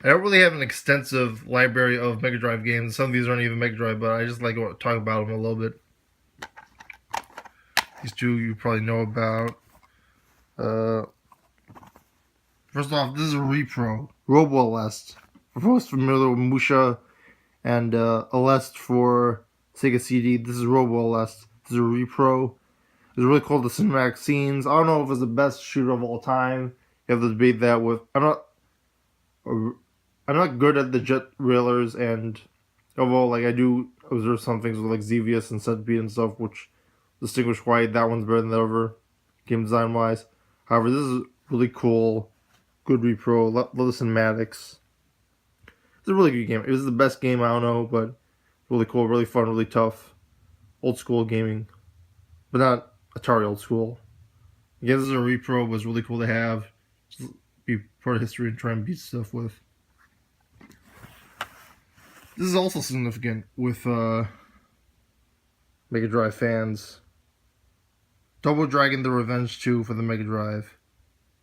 I don't really have an extensive library of Mega Drive games. Some of these aren't even Mega Drive, but I just like to talk about them a little bit. These two you probably know about. Uh, First off, this is a repro, Robo Alest. For folks familiar with Musha and Alest for Sega CD, this is Robo Alest. This is a repro. It's really cool, the cinematic scenes. I don't know if it's the best shooter of all time. You have to debate that with. I'm not good at the jet railers, and although like I do observe some things with like Xevious and Centipede and stuff, which distinguish why that one's better than the other, game design wise. However, this is really cool, good repro, love the cinematics. It's a really good game. It was the best game, I don't know, but really cool, really fun, really tough, old school gaming, but not Atari old school. Again, this is a repro, but it's really cool to have. Just be part of history and try and beat stuff with. This is also significant with Mega Drive fans. Double Dragon The Revenge 2 for the Mega Drive.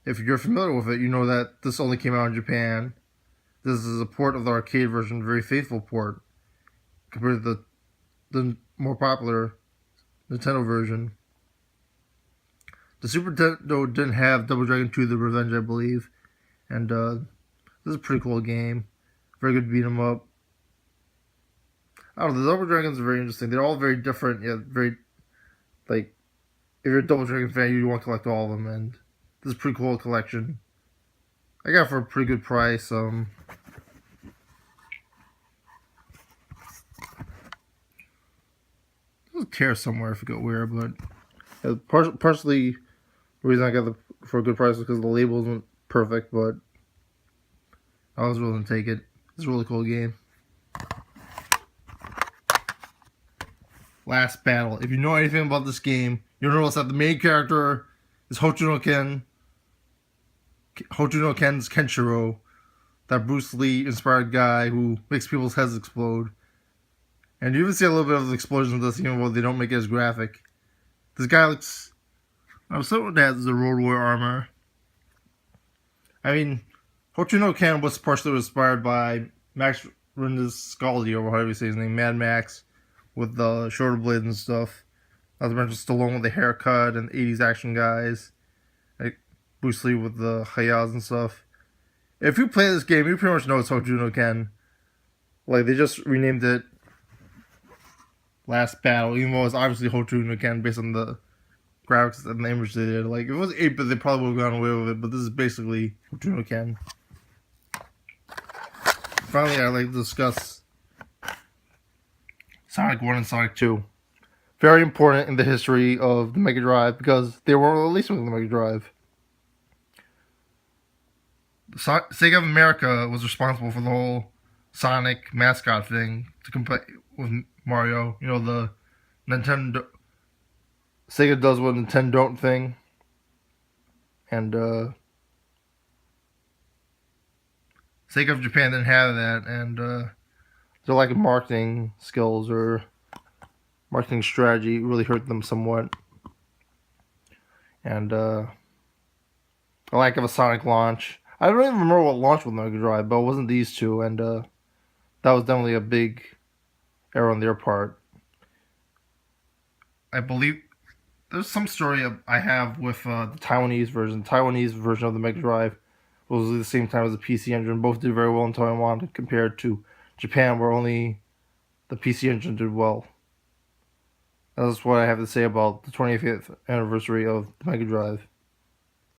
If you're familiar with it, you know that this only came out in Japan. This is a port of the arcade version, very faithful port, compared to the more popular Nintendo version. The Super Nintendo didn't have Double Dragon 2 The Revenge, I believe. And this is a pretty cool game. Very good beat 'em up. I don't know, the Double Dragons are very interesting. They're all very different, yet very, like, if you're a Double Dragon fan, you want to collect all of them, and this is a pretty cool collection. I got it for a pretty good price. There's a tear somewhere, I forget where, but partially the reason I got it for a good price was because the label wasn't perfect, but I was willing to take it. It's a really cool game. Last Battle. If you know anything about this game, you'll notice that the main character is Hochuno Ken's Kenshiro, that Bruce Lee inspired guy who makes people's heads explode. And you even see a little bit of the explosions in this, even though they don't make it as graphic. This guy looks. I'm certain that has the Road Warrior armor. I mean, Hochuno Ken was partially inspired by Max Scaldi, or however you say his name, Mad Max, with the shoulder blades and stuff. Not to mention Stallone with the haircut and the 80s action guys. Like Bruce Lee with the hayas and stuff. If you play this game, you pretty much know it's Hochuno Ken. Like, they just renamed it Last Battle, even though it's obviously Hochuno Ken based on the graphics and the image they did. Like, if it was 8-bit, they probably would have gone away with it, but this is basically Hochuno Ken. Finally, I'd like to discuss Sonic 1 and Sonic 2. Very important in the history of the Mega Drive because they weren't released with the Mega Drive. Sega of America was responsible for the whole Sonic mascot thing to compete with Mario. You know, the Nintendo. Sega does what Nintendo don't thing. And Sega of Japan didn't have that. And their lack of marketing skills or marketing strategy really hurt them somewhat. And the lack of a Sonic launch. I don't even remember what launched with Mega Drive, but it wasn't these two, and that was definitely a big error on their part. I believe there's some story I have with the Taiwanese version. The Taiwanese version of the Mega Drive was at the same time as the PC Engine. Both did very well in Taiwan compared to Japan, where only the PC Engine did well. That's what I have to say about the 25th anniversary of the Mega Drive.